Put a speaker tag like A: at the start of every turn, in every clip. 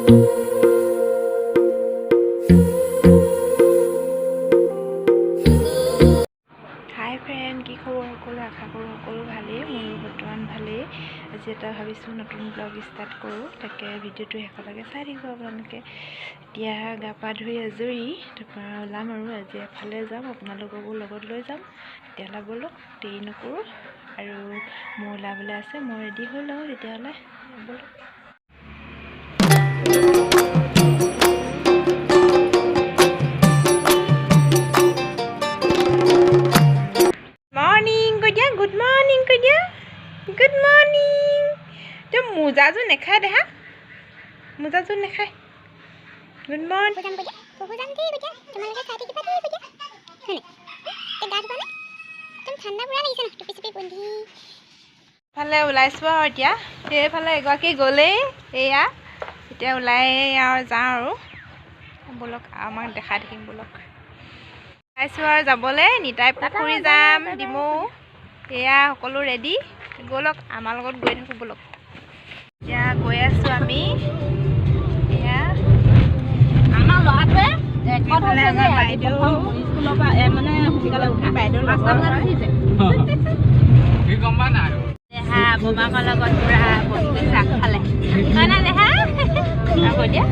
A: হাই friend, কি খবৰ সকলো? আশা কৰোঁ সকলো ভালেই। মোৰো বৰ্তমান ভালেই। আজি এটা ভাবিছোঁ নতুন ব্লগ ষ্টাৰ্ট কৰোঁ, তাকে ভিডিঅ'টো শেষলৈকে চাই থাকিব আপোনালোকে। এতিয়া গা পা ধুই আজৰি, তাৰপৰা ওলাম আৰু আজি এফালে যাম, আপোনালোককো লগত লৈ যাম। তেতিয়াহ'লে ব'লক, দেৰি নকৰোঁ। আৰু মোৰ ওলাবলৈ আছে, মই ৰেডি হৈ লওঁ তেতিয়াহ'লে ব'লক। গুড মৰ্ণিং কৈ দিয়া, গুড মৰ্ণিং। তই মোজাযোৰ নেখায় দেহা, মোজাযোৰ নেখায়। Good morning. ফালে ওলাইছোঁ আৰু এতিয়া সেইফালে এগৰাকী গ'লেই, এয়া এতিয়া ওলাই আৰু যাওঁ আৰু ব'লক, আমাক দেখাই থাকিম ব'লক। ওলাইছোঁ আৰু যাবলৈ, নিতাই পুখুৰী যাম, ডিমৌ এয়া সকলো ৰেডি। ব'লক আমাৰ লগত গৈ থাকোঁ ব'লক। এতিয়া গৈ আছোঁ আমি, এয়া
B: আমাৰ ল'ৰাটোৱে
A: আমাৰ বাইদেউ
B: স্কুলৰ পৰা মানে সোনকালে উঠি বাইদেউ দেহা বমাকৰ লগত পুৰা বহি গৈছে আগফালে, হয় নাই দেহা? হ'ব দিয়া।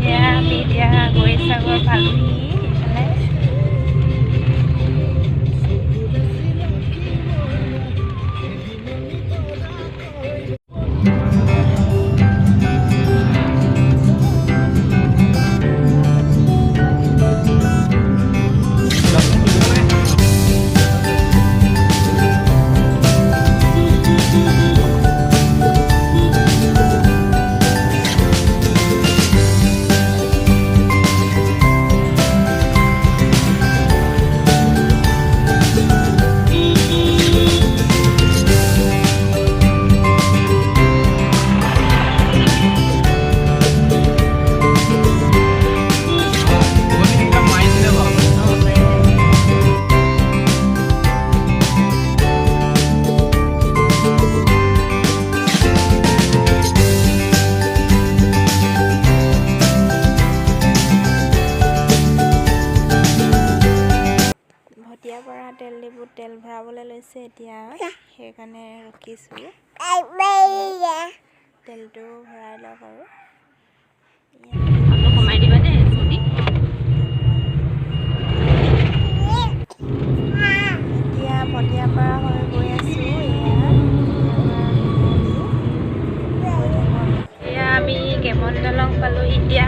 A: এয়া আমি এতিয়া গৈ চাগৰ পালোহি এইফালে। ভটিয়াৰ পৰা তেল ডিপুত তেল ভৰাবলৈ লৈছে এতিয়া, সেইকাৰণে ৰখিছোঁ। তেলটো ভৰাই লওক আৰু
B: সোমাই দিবা দেই চুলি।
A: এতিয়া ভটিয়াৰ পৰা হৈ গৈ আছোঁ। এয়া আমি কেমন দলং পালোঁ এতিয়া।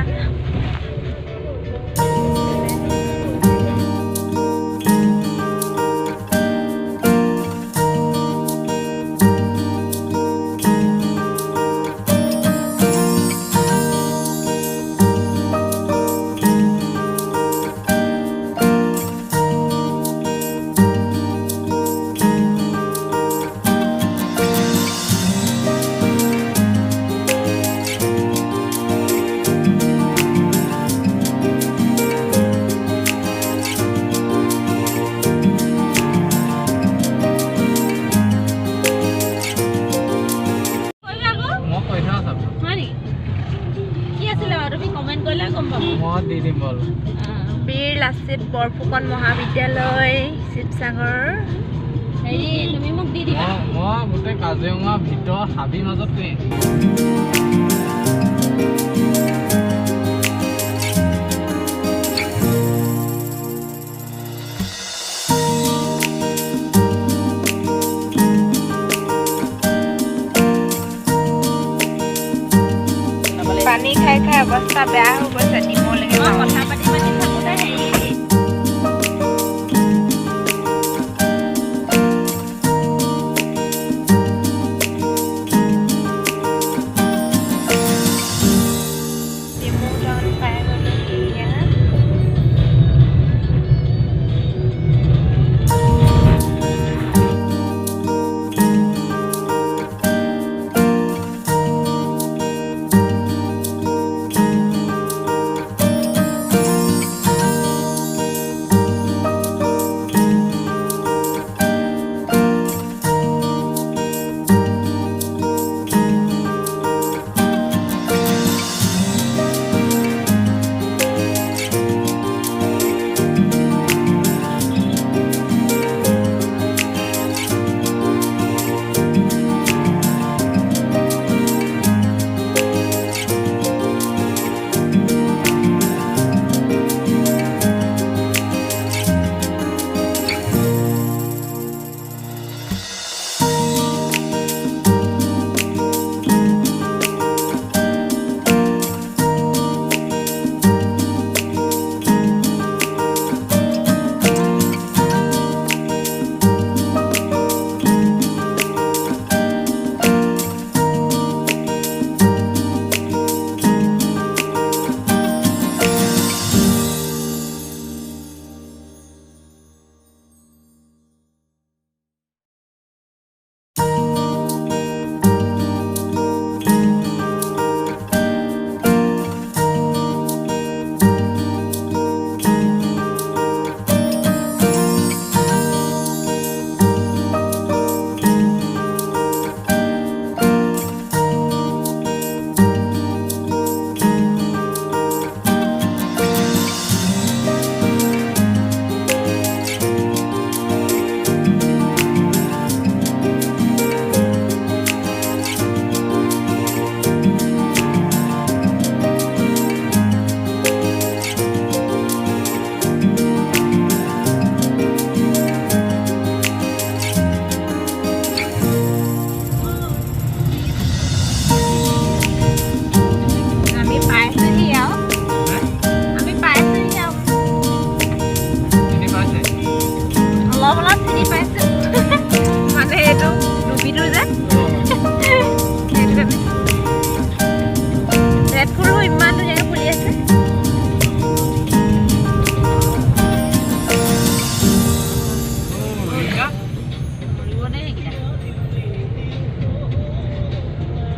A: বীৰ লাচিত বৰফুকন মহাবিদ্যালয় শিৱসাগৰ।
B: হেৰি তুমি মোক দি দিবা।
C: মই গোটেই কাজিৰঙা ভিতৰত হাবিৰ মাজত
A: পানী খাই খাই অৱস্থা বেয়া হৈ গৈছে। ডিমৌলৈকে
B: কথা পাতি পাতি থাকোঁতে হেৰি
A: ডিমৌ টাউন পাই গ'লো এতিয়া।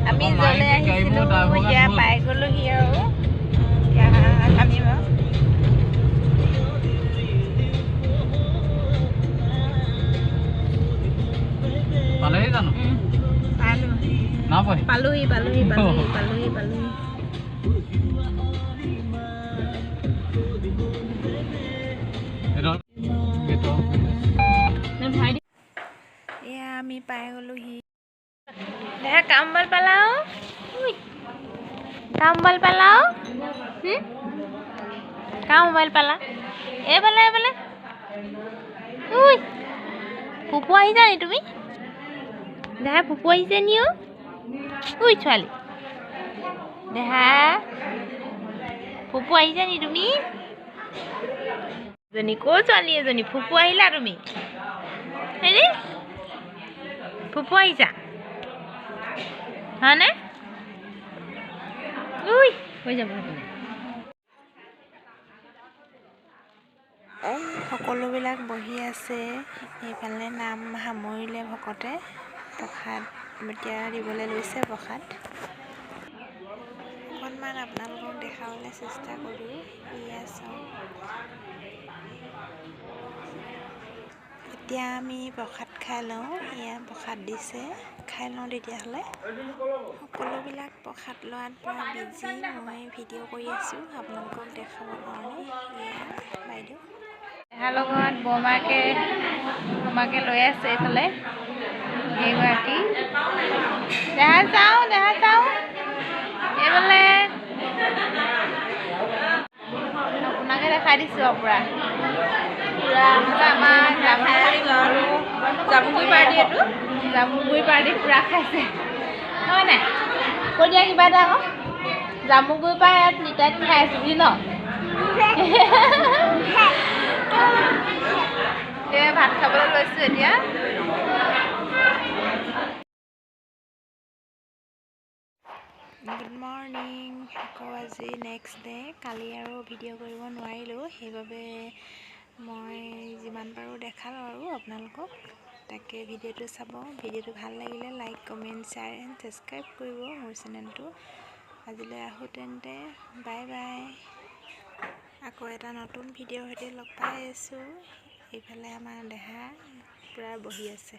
A: আমি য'লৈ আহিছিলোঁ এতিয়া পাই গ'লোহি আৰু এতিয়া নামিম আৰু
C: পালেহি জানো
A: পালোহি এয়া আমি পাই গ'লোহি দেখা কাম বল পালাও কাম মোবাইল পালা এইফালে ফুপু আহিছা নি তুমি দেহা ফুপু আহিছে নি ঐ ছোৱালী দেহা ফুপু আহিছা নি তুমি এজনী ক'ৰ ছোৱালী এজনী ফুপু আহিলা তুমি হেৰি ফুপু আহিছা হয়নে হৈ যাব সকলোবিলাক বহি আছে এইফালে নাম সামৰিলে ভকতে প্ৰসাদ এতিয়া দিবলৈ লৈছে প্ৰসাদ অকণমান আপোনালোকক দেখাবলৈ চেষ্টা কৰোঁ এয়া চাওক এতিয়া আমি প্ৰসাদ খাই লওঁ এয়া প্ৰসাদ দিছে খাই লওঁ তেতিয়াহ'লে সকলোবিলাক প্ৰসাদ লোৱাত পৰা বিজি মই ভিডিঅ' কৰি আছোঁ আপোনালোকক দেখাবৰ কাৰণে এয়া বাইদেউ দেহাৰ লগত বৰমাকে লৈ আছে এইফালে এইগৰাকী দেহা চাওঁ এইফালে আপোনাকে দেখাই দিছোঁ আৰু পুৰা আমাৰ জামুগুৰি পাৰ্টি পুৰা খাইছে নহয় নাই কৈ দিয়া কিবা এটা আকৌ জামুগুৰি পৰা ইয়াত নিতাইত খাই আছোঁ বুলি ন ভাত খাবলৈ লৈছোঁ এতিয়া গুড মৰ্ণিং আকৌ আজি নেক্সট ডে কালি আৰু ভিডিঅ' কৰিব নোৱাৰিলোঁ সেইবাবে মই যিমান পাৰোঁ দেখালোঁ আৰু আপোনালোকক তাকে ভিডিঅ'টো চাব ভিডিঅ'টো ভাল লাগিলে like comment share and subscribe কৰিব মোৰ চেনেলটো আজিলৈ আহোঁ তেন্তে বাই আকৌ এটা নতুন ভিডিঅ'ৰ সৈতে লগ পাই আছোঁ এইফালে আমাৰ দেহা পূৰা বহি আছে